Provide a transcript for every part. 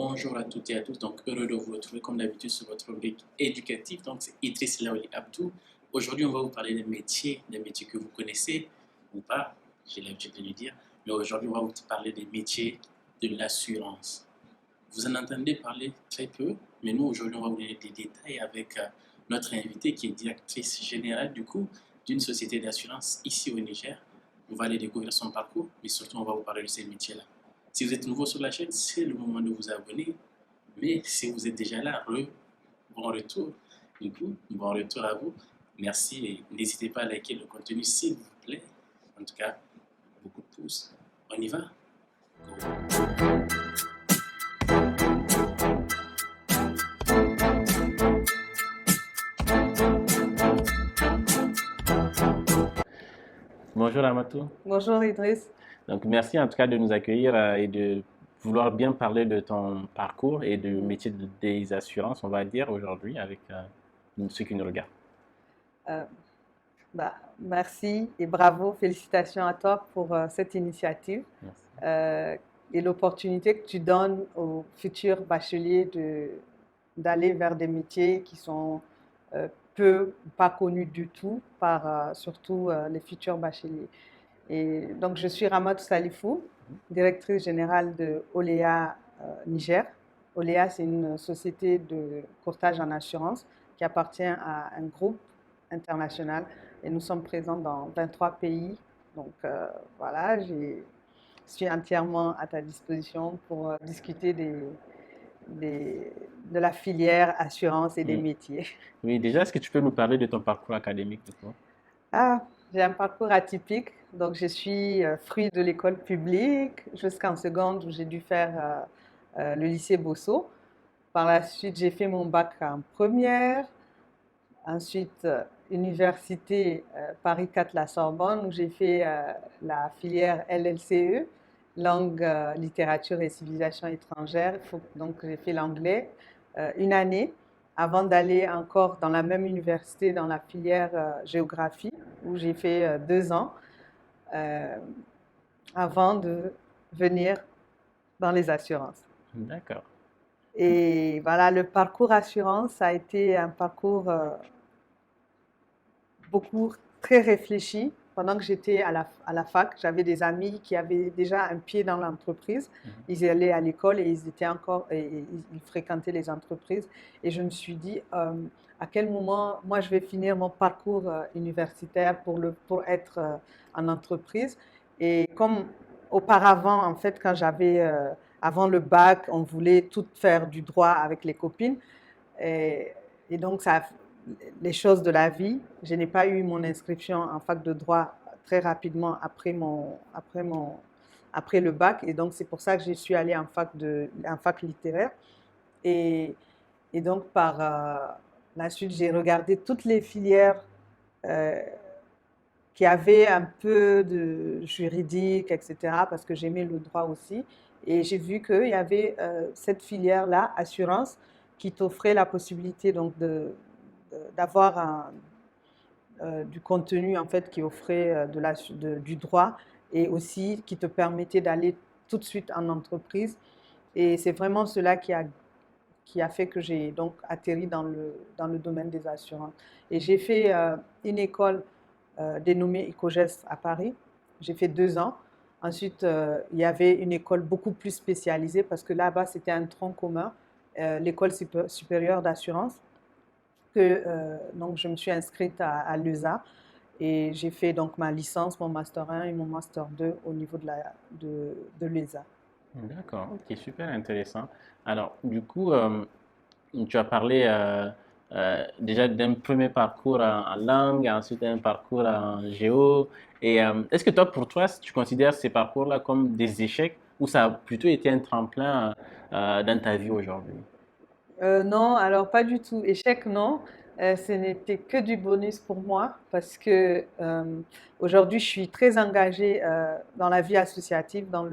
Bonjour à toutes et à tous, donc heureux de vous retrouver comme d'habitude sur votre rubrique éducative. Donc c'est Idriss Laouli Abdou. Aujourd'hui, on va vous parler des métiers que vous connaissez ou pas, j'ai l'habitude de le dire. Mais aujourd'hui, on va vous parler des métiers de l'assurance. Vous en entendez parler très peu, mais nous aujourd'hui, on va vous donner des détails avec notre invitée qui est directrice générale du coup d'une société d'assurance ici au Niger. On va aller découvrir son parcours, mais surtout, on va vous parler de ces métiers-là. Si vous êtes nouveau sur la chaîne, c'est le moment de vous abonner. Mais si vous êtes déjà là, bon retour. Du coup, bon retour à vous. Merci et n'hésitez pas à liker le contenu s'il vous plaît. En tout cas, beaucoup de pouces. On y va? Go. Bonjour Amatou. Bonjour Idriss. Donc merci en tout cas de nous accueillir et de vouloir bien parler de ton parcours et du métier des assurances, on va dire aujourd'hui avec ceux qui nous regardent. Euh, Merci et bravo, félicitations à toi pour cette initiative et l'opportunité que tu donnes aux futurs bacheliers d'aller vers des métiers qui sont peu ou pas connus du tout par surtout les futurs bacheliers. Et donc je suis Ramatou Salifou, directrice générale de Oléa Niger. Oléa, c'est une société de courtage en assurance qui appartient à un groupe international et nous sommes présents dans 23 pays. Donc voilà, je suis entièrement à ta disposition pour discuter de la filière assurance et des métiers. Oui, déjà, est-ce que tu peux nous parler de ton parcours académique du coup? Ah, j'ai un parcours atypique. Donc, je suis fruit de l'école publique jusqu'en seconde où j'ai dû faire le lycée Bosso. Par la suite, j'ai fait mon bac en première. Ensuite, université Paris 4 La Sorbonne où j'ai fait la filière LLCE, langue, littérature et civilisation étrangère. Donc, j'ai fait l'anglais une année avant d'aller encore dans la même université dans la filière géographie où j'ai fait 2 ans euh, avant de venir dans les assurances. D'accord. Et voilà, le parcours assurance a été un parcours beaucoup très réfléchi. Pendant que j'étais à la fac, j'avais des amis qui avaient déjà un pied dans l'entreprise. Ils allaient à l'école et ils étaient encore, et ils fréquentaient les entreprises. Et je me suis dit, à quel moment moi je vais finir mon parcours universitaire pour être en entreprise. Et comme auparavant, en fait, quand j'avais, avant le bac, on voulait tout faire du droit avec les copines. Et donc, ça, les choses de la vie. Je n'ai pas eu mon inscription en fac de droit très rapidement après le bac. Et donc, c'est pour ça que je suis allée en fac littéraire. Et, et donc, par la suite, j'ai regardé toutes les filières euh, qui avaient un peu de juridique, etc., parce que j'aimais le droit aussi. Et j'ai vu qu'il y avait cette filière-là, assurance, qui t'offrait la possibilité donc d'avoir du contenu en fait qui offrait du droit et aussi qui te permettait d'aller tout de suite en entreprise. Et c'est vraiment cela qui a fait que j'ai donc atterri dans le domaine des assurances. Et j'ai fait une école dénommée EcoGest à Paris. J'ai fait 2 ans. Ensuite, il y avait une école beaucoup plus spécialisée parce que là-bas, c'était un tronc commun, l'école supérieure d'assurance. Donc, je me suis inscrite à l'ESA et j'ai fait donc ma licence, mon master 1 et mon master 2 au niveau de l'ESA. D'accord, qui est super intéressant. Alors, du coup, tu as parlé déjà d'un premier parcours en langue, ensuite un parcours en géo. Et est-ce que toi, pour toi, tu considères ces parcours-là comme des échecs ou ça a plutôt été un tremplin dans ta vie aujourd'hui? Non, alors pas du tout. Échec, non. Ce n'était que du bonus pour moi parce que aujourd'hui, je suis très engagée dans la vie associative, dans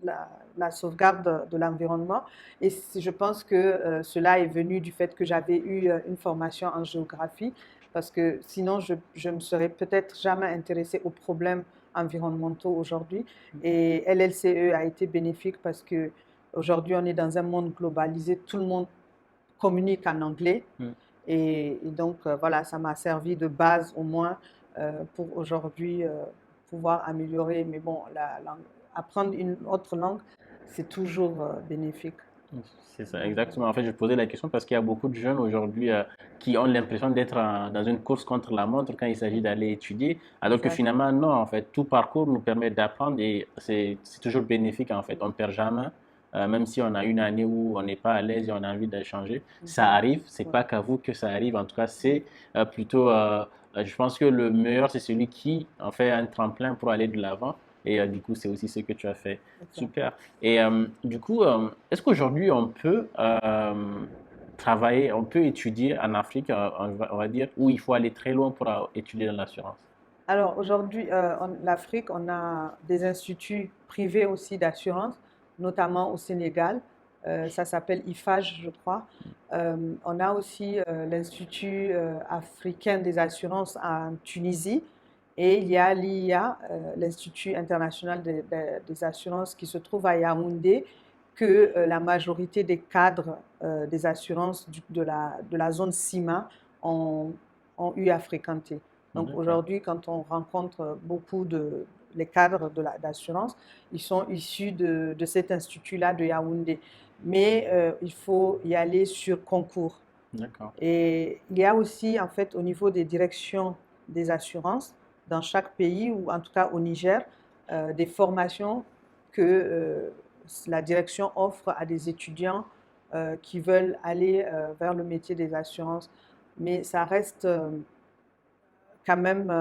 la, la sauvegarde de l'environnement. Et je pense que cela est venu du fait que j'avais eu une formation en géographie parce que sinon, je me serais peut-être jamais intéressée aux problèmes environnementaux aujourd'hui. Et LLCE a été bénéfique parce que Aujourd'hui, on est dans un monde globalisé, tout le monde communique en anglais. Mm. Et donc, voilà, ça m'a servi de base au moins pour aujourd'hui pouvoir améliorer. Mais bon, apprendre une autre langue, c'est toujours bénéfique. C'est ça, exactement. En fait, je posais la question parce qu'il y a beaucoup de jeunes aujourd'hui qui ont l'impression d'être dans une course contre la montre quand il s'agit d'aller étudier, alors que Exact. finalement, non, en fait, tout parcours nous permet d'apprendre et c'est toujours bénéfique, en fait. On ne perd jamais, même si on a une année où on n'est pas à l'aise et on a envie d'échanger. Ça Mhm. arrive, c'est Ouais. pas qu'à vous que ça arrive. En tout cas, c'est plutôt, je pense que le meilleur, c'est celui qui en fait un tremplin pour aller de l'avant. Et du coup, c'est aussi ce que tu as fait. Exact. Super. Et du coup, est-ce qu'aujourd'hui on peut travailler, on peut étudier en Afrique, on va dire, où il faut aller très loin pour étudier dans l'assurance? Alors aujourd'hui, en Afrique, on a des instituts privés aussi d'assurance, notamment au Sénégal. Ça s'appelle IFAGE, je crois. On a aussi l'Institut africain des assurances en Tunisie. Et il y a l'IIA, l'Institut international des assurances, qui se trouve à Yaoundé, que la majorité des cadres des assurances de la zone CIMA ont eu à fréquenter. Donc D'accord. aujourd'hui, quand on rencontre beaucoup les cadres d'assurance, ils sont issus de cet institut-là de Yaoundé. Mais il faut y aller sur concours. D'accord. Et il y a aussi, en fait, au niveau des directions des assurances, dans chaque pays, ou en tout cas au Niger, des formations que la direction offre à des étudiants qui veulent aller vers le métier des assurances. Mais ça reste quand même,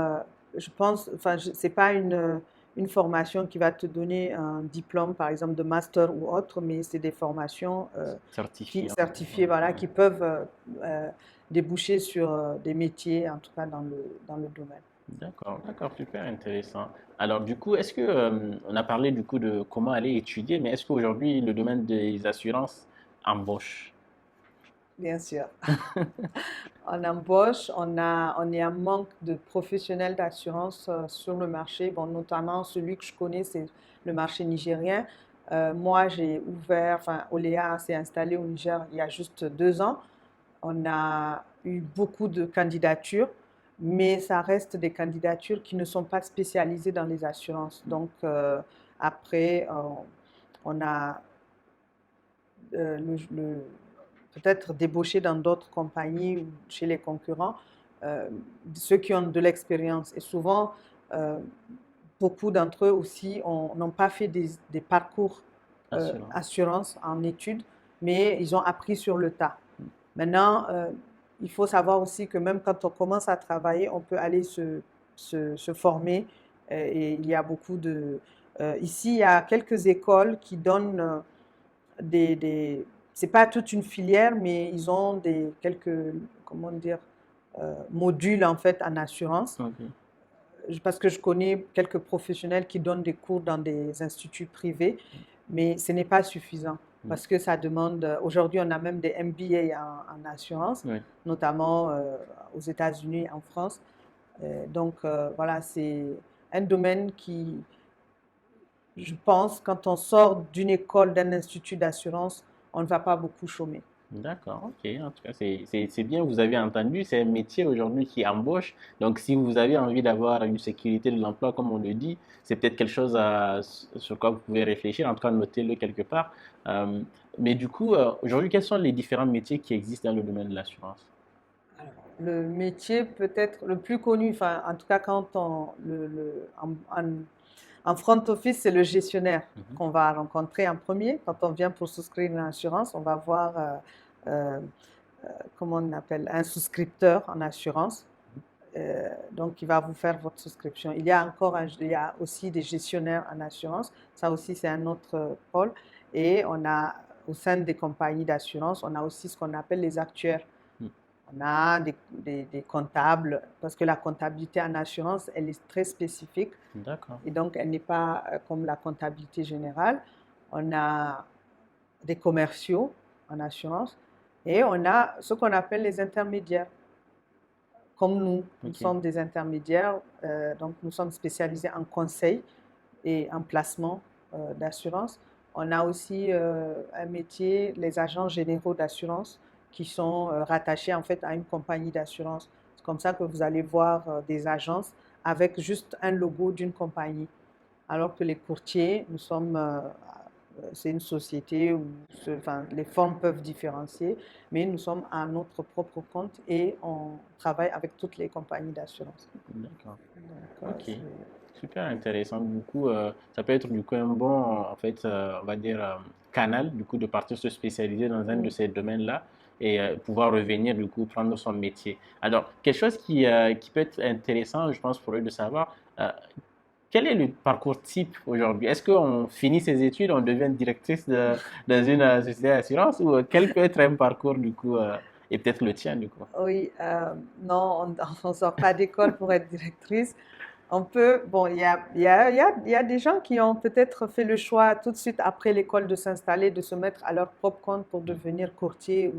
je pense, enfin, c'est pas une formation qui va te donner un diplôme, par exemple, de master ou autre, mais c'est des formations qui, Certifié. certifiées, voilà, qui peuvent déboucher sur des métiers, en tout cas dans le domaine. D'accord, d'accord, super intéressant. Alors du coup, est-ce que on a parlé du coup de comment aller étudier, mais est-ce qu'aujourd'hui le domaine des assurances embauche? Bien sûr. On embauche, on est en manque de professionnels d'assurance sur le marché. Bon, notamment celui que je connais, c'est le marché nigérien. Moi, j'ai ouvert, enfin, Oléa s'est installé au Niger il y a juste 2 ans. On a eu beaucoup de candidatures, mais ça reste des candidatures qui ne sont pas spécialisées dans les assurances. Donc, après, on a euh, le, le- peut-être débaucher dans d'autres compagnies ou chez les concurrents, euh, ceux qui ont de l'expérience. Et souvent, euh, beaucoup d'entre eux aussi n'ont pas fait des parcours Assurance. assurance en études, mais ils ont appris sur le tas. Maintenant, il faut savoir aussi que même quand on commence à travailler, on peut aller se former. Et il y a beaucoup de... ici, il y a quelques écoles qui donnent des c'est pas toute une filière, mais ils ont quelques, comment dire, modules en fait en assurance. Ok. Parce que je connais quelques professionnels qui donnent des cours dans des instituts privés, mais ce n'est pas suffisant Mm. parce que ça demande. Aujourd'hui, on a même des MBA en assurance, Oui. notamment aux États-Unis, en France. Donc voilà, c'est un domaine qui, je pense, quand on sort d'une école, d'un institut d'assurance, on ne va pas beaucoup chômer. D'accord, ok. En tout cas, c'est bien, vous avez entendu, c'est un métier aujourd'hui qui embauche. Donc, si vous avez envie d'avoir une sécurité de l'emploi, comme on le dit, c'est peut-être quelque chose sur quoi vous pouvez réfléchir, en tout cas, notez-le quelque part. Euh, mais du coup, aujourd'hui, quels sont les différents métiers qui existent dans le domaine de l'assurance? Le métier peut-être le plus connu, enfin, en tout cas, quand en front office, c'est le gestionnaire Mhm. qu'on va rencontrer en premier. Quand on vient pour souscrire une assurance, on va voir, euh, comment on appelle, un souscripteur en assurance. Donc, il va vous faire votre souscription. Il y a aussi des gestionnaires en assurance. Ça aussi, c'est un autre pôle. Et on a, au sein des compagnies d'assurance, on a aussi ce qu'on appelle les actuaires. Mm. On a des comptables, parce que la comptabilité en assurance, elle est très spécifique D'accord. et donc elle n'est pas comme la comptabilité générale. On a des commerciaux en assurance et on a ce qu'on appelle les intermédiaires. Comme nous Ok. sommes des intermédiaires, donc nous sommes spécialisés en conseil et en placement d'assurance. On a aussi un métier, les agents généraux d'assurance, qui sont rattachés en fait à une compagnie d'assurance. C'est comme ça que vous allez voir des agences avec juste un logo d'une compagnie. Alors que les courtiers, c'est une société où enfin, les formes peuvent différencier, mais nous sommes à notre propre compte et on travaille avec toutes les compagnies d'assurance. D'accord. Donc, Ok. Super intéressant. Du coup, ça peut être du coup un bon, en fait, on va dire, canal, du coup, de partir se spécialiser dans un de ces domaines-là et pouvoir revenir, du coup, prendre son métier. Alors, quelque chose qui peut être intéressant, je pense, pour eux de savoir, quel est le parcours type aujourd'hui? Est-ce qu'on finit ses études, on devient directrice dans une société d'assurance ou quel peut être un parcours, du coup, et peut-être le tien, du coup? oui, non, on ne sort pas d'école pour être directrice. On peut, bon, il y a des gens qui ont peut-être fait le choix tout de suite après l'école de s'installer, de se mettre à leur propre compte pour devenir courtier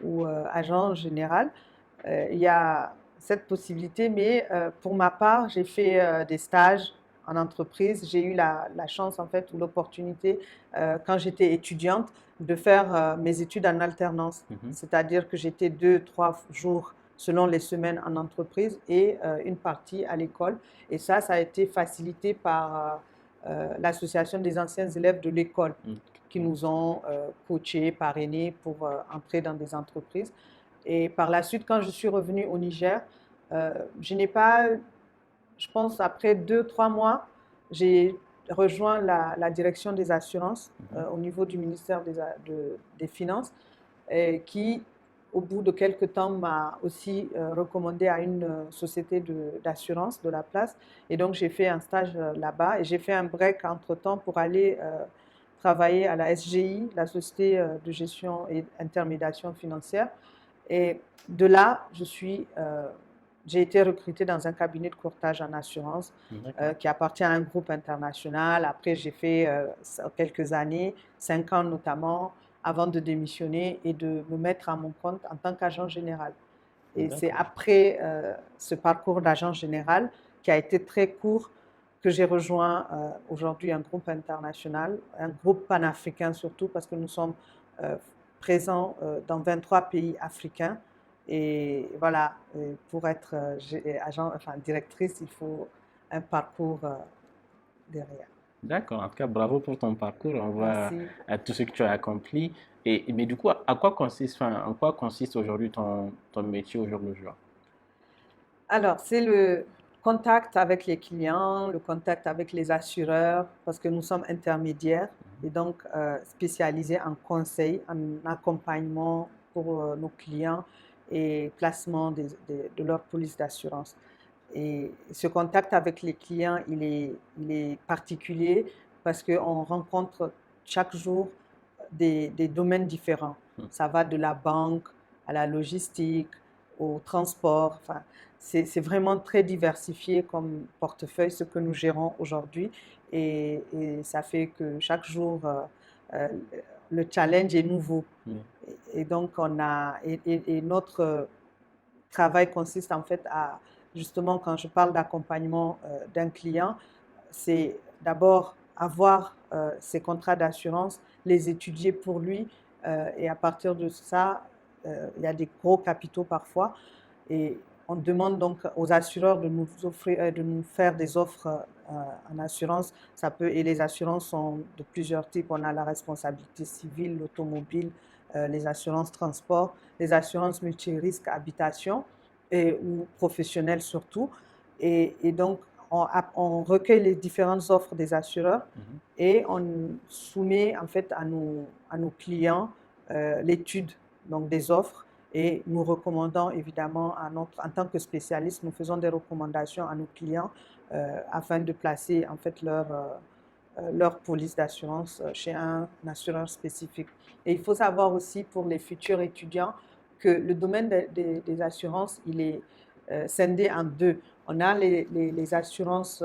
ou agent général. Il y a cette possibilité, mais pour ma part, j'ai fait des stages en entreprise. J'ai eu la chance, en fait, ou l'opportunité, quand j'étais étudiante, de faire mes études en alternance. Mhm. C'est-à-dire que j'étais 2, 3 jours selon les semaines en entreprise et une partie à l'école. Et ça a été facilité par l'association des anciens élèves de l'école qui nous ont coachés, parrainés pour entrer dans des entreprises. Et par la suite, quand je suis revenue au Niger, je n'ai pas, je pense, après 2, 3 mois, j'ai rejoint la direction des assurances au niveau du ministère des Finances, qui, au bout de quelques temps, m'a aussi recommandé à une société d'assurance de la place. Et donc, j'ai fait un stage là-bas et j'ai fait un break entre-temps pour aller travailler à la SGI, la Société de gestion et intermédiation financière. Et de là, j'ai été recrutée dans un cabinet de courtage en assurance D'accord. qui appartient à un groupe international. Après, j'ai fait quelques années, 5 ans notamment, avant de démissionner et de me mettre à mon compte en tant qu'agent général. Et c'est D'accord. après ce parcours d'agent général qui a été très court que j'ai rejoint aujourd'hui un groupe international, un groupe panafricain surtout parce que nous sommes euh, présents dans 23 pays africains. Et voilà, pour être agent, enfin directrice, il faut un parcours derrière. D'accord. En tout cas, bravo pour ton parcours. On voit Merci. tout ce que tu as accompli. Mais du coup, à quoi consiste, enfin, en quoi consiste aujourd'hui ton métier au jour le jour? Alors, c'est le contact avec les clients, le contact avec les assureurs, parce que nous sommes intermédiaires et donc spécialisés en conseil, en accompagnement pour nos clients et placement de leur police d'assurance. Et ce contact avec les clients, il est particulier parce qu'on rencontre chaque jour des domaines différents. Ça va de la banque à la logistique, au transport. Enfin, c'est vraiment très diversifié comme portefeuille, ce que nous gérons aujourd'hui. Et ça fait que chaque jour, euh, le challenge est nouveau. Oui. Et donc, et notre travail consiste en fait à, justement, quand je parle d'accompagnement d'un client, c'est d'abord avoir ses contrats d'assurance, les étudier pour lui, et à partir de ça, il y a des gros capitaux parfois, et on demande donc aux assureurs de nous offrir, de nous faire des offres en assurance. Et les assurances sont de plusieurs types. On a la responsabilité civile, l'automobile, les assurances transport, les assurances multirisques habitation ou professionnelles surtout. Et donc, on recueille les différentes offres des assureurs Mhm. et on soumet en fait à nos clients l'étude donc des offres et nous recommandons évidemment en tant que spécialiste, nous faisons des recommandations à nos clients afin de placer en fait leur police d'assurance chez un assureur spécifique. Et il faut savoir aussi pour les futurs étudiants que le domaine des assurances, il est scindé en deux. On a les assurances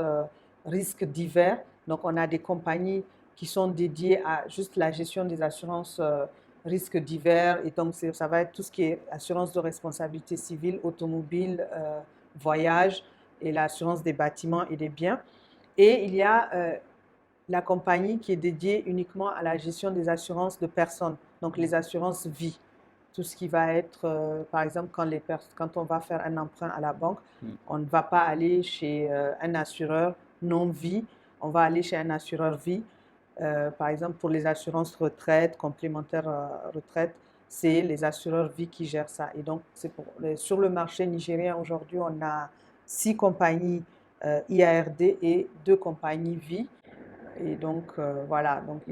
risques divers, donc on a des compagnies qui sont dédiées à juste la gestion des assurances risques divers, et donc ça va être tout ce qui est assurance de responsabilité civile, automobile, voyage et l'assurance des bâtiments et des biens. Et il y a la compagnie qui est dédiée uniquement à la gestion des assurances de personnes, donc les assurances vie. Tout ce qui va être, par exemple, quand on va faire un emprunt à la banque, on ne va pas aller chez un assureur non-vie, on va aller chez un assureur vie. Par exemple, pour les assurances retraite, complémentaires retraite, c'est les assureurs vie qui gèrent ça. Et donc, sur le marché nigérien aujourd'hui, on a 6 compagnies IARD et 2 compagnies vie. Et donc, voilà, donc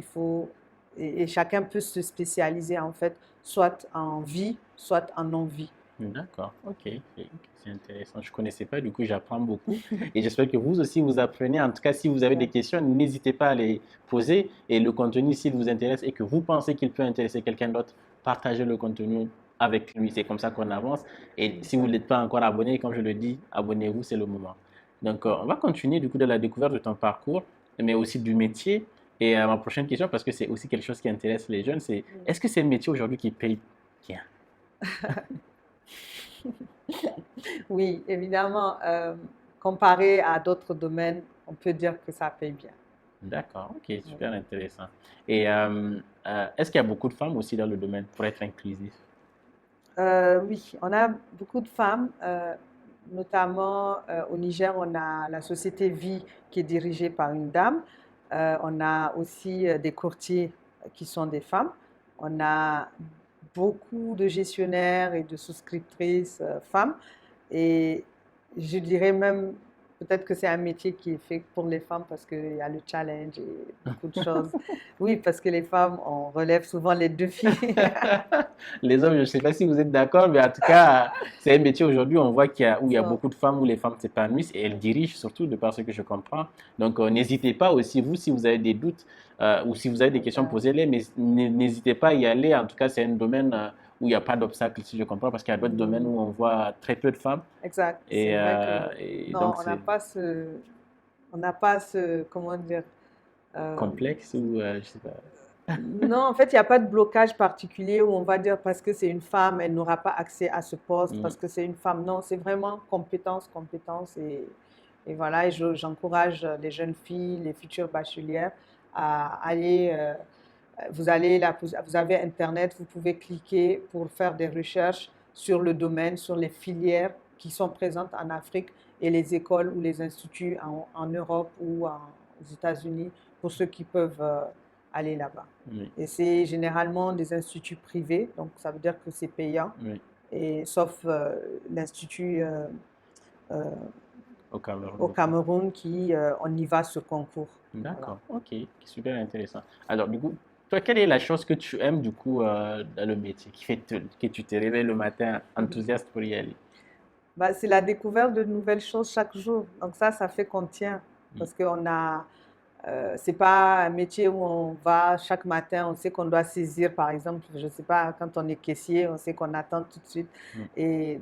et chacun peut se spécialiser en fait, soit en vie, soit en non-vie. D'accord, ok, c'est intéressant. Je ne connaissais pas, du coup j'apprends beaucoup. Et j'espère que vous aussi vous apprenez. En tout cas, si vous avez des questions, n'hésitez pas à les poser. Et le contenu, s'il vous intéresse et que vous pensez qu'il peut intéresser quelqu'un d'autre, partagez le contenu avec lui. C'est comme ça qu'on avance. Et si vous n'êtes pas encore abonné, comme je le dis, abonnez-vous, c'est le moment. Donc, on va continuer du coup de la découverte de ton parcours, mais aussi du métier. Et ma prochaine question, parce que c'est aussi quelque chose qui intéresse les jeunes, c'est est-ce que c'est un métier aujourd'hui qui paye bien? Oui, évidemment, comparé à d'autres domaines, on peut dire que ça paye bien. D'accord, ok, super intéressant. Et est-ce qu'il y a beaucoup de femmes aussi dans le domaine pour être inclusif? Oui, on a beaucoup de femmes, notamment au Niger, on a la société Vie qui est dirigée par une dame. On a aussi des courtiers qui sont des femmes. On a beaucoup de gestionnaires et de souscriptrices femmes. Et je dirais même, peut-être que c'est un métier qui est fait pour les femmes parce qu'il y a le challenge et beaucoup de choses. Oui, parce que les femmes, on relève souvent les défis. Les hommes, je ne sais pas si vous êtes d'accord, mais en tout cas, c'est un métier aujourd'hui, on voit où il y a So, beaucoup de femmes, où les femmes s'épanouissent et elles dirigent surtout, de par ce que je comprends. Donc, n'hésitez pas aussi, vous, si vous avez des doutes ou si vous avez des questions, exact. posez-les, mais n'hésitez pas à y aller. En tout cas, c'est un domaine où il n'y a pas d'obstacle, si je comprends, parce qu'il y a d'autres domaines où on voit très peu de femmes. Exact. C'est Et, vrai que et non, donc, c'est on n'a pas ce, comment dire, euh, complexe ou je sais pas. non, en fait, il n'y a pas de blocage particulier où on va dire parce que c'est une femme, elle n'aura pas accès à ce poste Mm, parce que c'est une femme. Non, c'est vraiment compétence, compétence et voilà. Et j'encourage les jeunes filles, les futures bachelières à aller. Vous allez là, vous avez Internet, vous pouvez cliquer pour faire des recherches sur le domaine, sur les filières qui sont présentes en Afrique et les écoles ou les instituts en Europe ou aux États-Unis pour ceux qui peuvent aller là-bas. oui, Et c'est généralement des instituts privés, donc ça veut dire que c'est payant, oui, et, sauf l'institut euh, au Cameroun au beaucoup. Cameroun qui, on y va sur concours. Voilà. D'accord, ok, super intéressant. Alors, du coup, toi, quelle est la chose que tu aimes, du coup, dans le métier, qui fait que tu te réveilles le matin enthousiaste pour y aller? Bah, c'est la découverte de nouvelles choses chaque jour. Donc ça fait qu'on tient. Mm, Parce qu'on a, c'est pas un métier où on va chaque matin, on sait qu'on doit saisir, par exemple, je sais pas, quand on est caissier, on sait qu'on attend tout de suite mm, et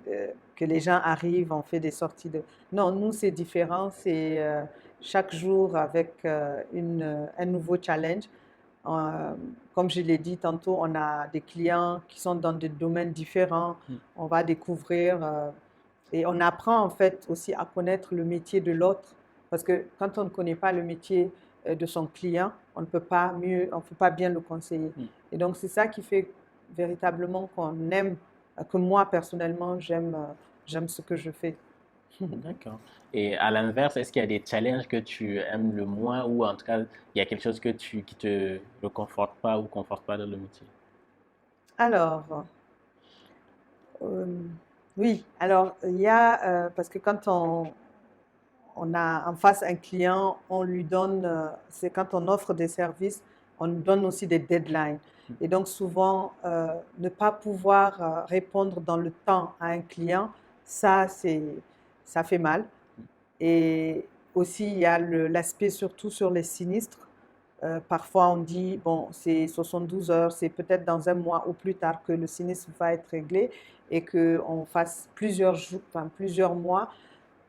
que les gens arrivent, on fait des sorties de... Non, nous, c'est différent. C'est chaque jour avec un nouveau challenge. Euh, Comme je l'ai dit tantôt, on a des clients qui sont dans des domaines différents. mm. On va découvrir... et on apprend en fait aussi à connaître le métier de l'autre. Parce que quand on ne connaît pas le métier de son client, on ne peut pas mieux, on ne peut pas bien le conseiller. Mm. Et donc c'est ça qui fait véritablement qu'on aime, que moi personnellement j'aime ce que je fais. D'accord. Et à l'inverse, est-ce qu'il y a des challenges que tu aimes le moins ou en tout cas, il y a quelque chose qui te reconforte pas ou conforte pas dans le métier? Alors, euh, oui, alors il y a, parce que quand on a en face un client, on lui donne, c'est quand on offre des services, on nous donne aussi des deadlines. Et donc souvent, ne pas pouvoir répondre dans le temps à un client, ça, ça fait mal. Et aussi, il y a l'aspect surtout sur les sinistres. Parfois, on dit, bon, c'est 72 heures, c'est peut-être dans un mois ou plus tard que le sinistre va être réglé et qu'on fasse plusieurs jours, enfin, plusieurs mois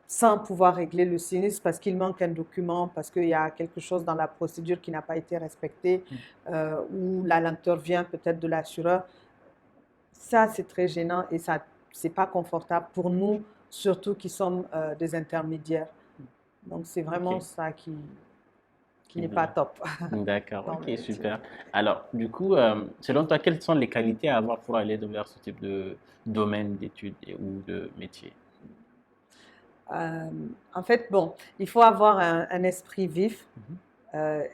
sans pouvoir régler le sinistre parce qu'il manque un document, parce qu'il y a quelque chose dans la procédure qui n'a pas été respecté, ou la lenteur vient peut-être de l'assureur. Ça, c'est très gênant et ça, c'est pas confortable pour nous, surtout qui sommes des intermédiaires. Donc, c'est vraiment Ok. ça qui n'est pas top D'accord, dans le ok, métier. super. Alors, du coup, selon toi, quelles sont les qualités à avoir pour aller vers ce type de domaine d'études ou de métier? Euh, En fait, bon, il faut avoir un esprit vif Mhm.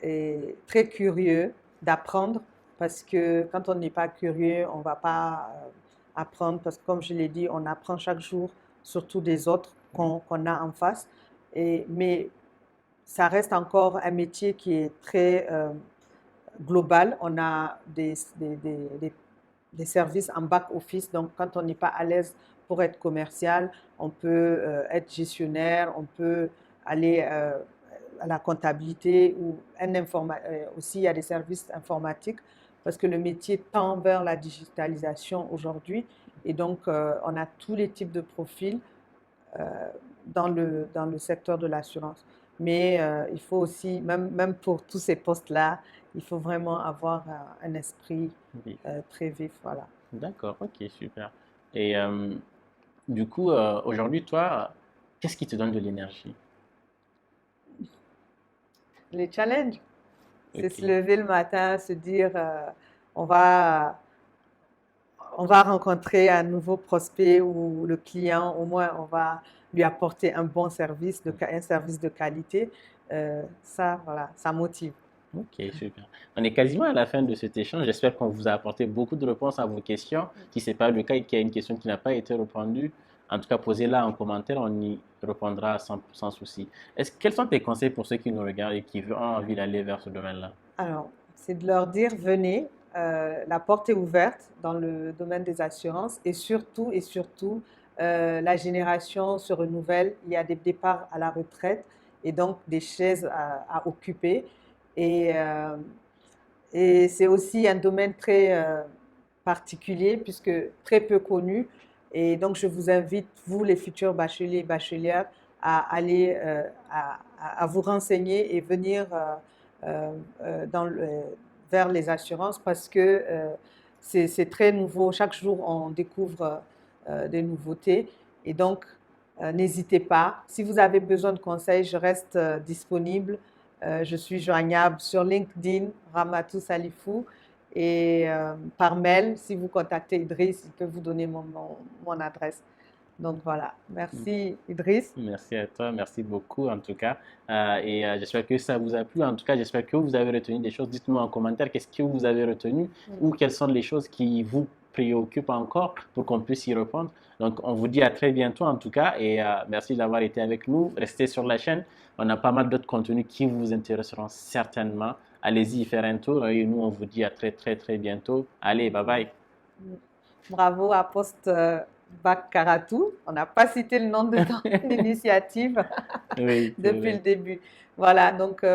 et très curieux d'apprendre parce que quand on n'est pas curieux, on ne va pas apprendre parce que comme je l'ai dit, on apprend chaque jour, surtout des autres qu'on a en face. Mais ça reste encore un métier qui est très global. On a des services en back-office, donc quand on n'est pas à l'aise pour être commercial, on peut être gestionnaire, on peut aller à la comptabilité ou aussi il y a des services informatiques parce que le métier tend vers la digitalisation aujourd'hui et donc on a tous les types de profils euh, dans le secteur de l'assurance. Mais il faut aussi, même pour tous ces postes-là, il faut vraiment avoir un esprit Oui. très vif. Voilà. D'accord, ok, super. Et du coup, aujourd'hui, toi, qu'est-ce qui te donne de l'énergie? Les challenges, c'est se Ok. lever le matin, se dire on va, on va rencontrer un nouveau prospect ou le client, au moins on va lui apporter un bon service, un service de qualité. Ça, voilà, ça motive. Ok, super. On est quasiment à la fin de cet échange. J'espère qu'on vous a apporté beaucoup de réponses à vos questions. Si ce n'est pas le cas et qu'il y a une question qui n'a pas été répondue, en tout cas, posez-la en commentaire, on y répondra sans souci. Quels sont tes conseils pour ceux qui nous regardent et qui ont envie d'aller vers ce domaine-là? Alors, c'est de leur dire, venez, la porte est ouverte dans le domaine des assurances et surtout, la génération se renouvelle, il y a des départs à la retraite et donc des chaises à occuper. Et, euh, et c'est aussi un domaine très particulier puisque très peu connu. Et donc, je vous invite, vous les futurs bacheliers et bachelières, à aller à vous renseigner et venir dans vers les assurances parce que c'est très nouveau. Chaque jour, on découvre des nouveautés. Et donc, n'hésitez pas. Si vous avez besoin de conseils, je reste disponible. Je suis joignable sur LinkedIn, Ramatou Salifou, et par mail, si vous contactez Idriss, il peut vous donner mon adresse. Donc voilà. Merci Idriss. Merci à toi, merci beaucoup en tout cas. J'espère que ça vous a plu. En tout cas, j'espère que vous avez retenu des choses. Dites-moi en commentaire qu'est-ce que vous avez retenu ou quelles sont les choses qui vous préoccupent encore pour qu'on puisse y répondre. Donc, on vous dit à très bientôt en tout cas et merci d'avoir été avec nous. Restez sur la chaîne. On a pas mal d'autres contenus qui vous intéresseront certainement. Allez-y y faire un tour et nous, on vous dit à très bientôt. Allez, bye bye. Bravo à Post Bac Karatou. On n'a pas cité le nom de ton initiative Oui, c'est depuis le vrai. début. Voilà, donc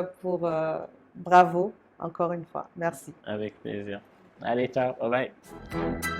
bravo encore une fois. Merci. Avec plaisir. Allez, ciao, bye bye.